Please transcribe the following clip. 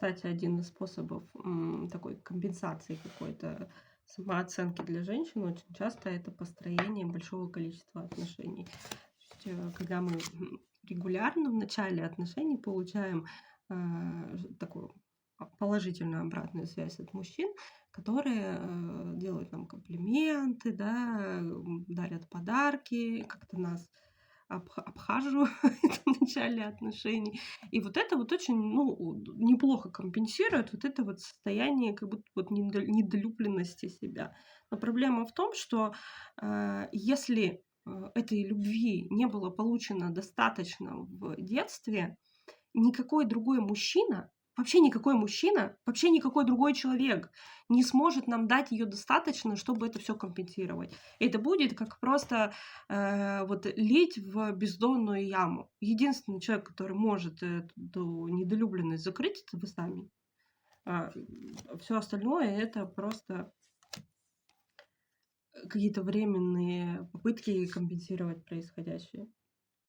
Кстати, один из способов, такой компенсации какой-то самооценки для женщин очень часто это построение большого количества отношений. То есть, когда мы, регулярно в начале отношений получаем, такую положительную обратную связь от мужчин, которые, делают нам комплименты, да, дарят подарки, как-то нас обхаживают в начале отношений. И вот это вот очень, неплохо компенсирует вот это вот состояние как будто вот недолюбленности себя. Но проблема в том, что, если, этой любви не было получено достаточно в детстве, никакой другой мужчина, вообще никакой мужчина, вообще никакой другой человек не сможет нам дать ее достаточно, чтобы это все компенсировать. Это будет как просто, вот лить в бездонную яму. Единственный человек, который может эту недолюбленность закрыть — это вы сами. Всё остальное — это просто какие-то временные попытки компенсировать происходящее.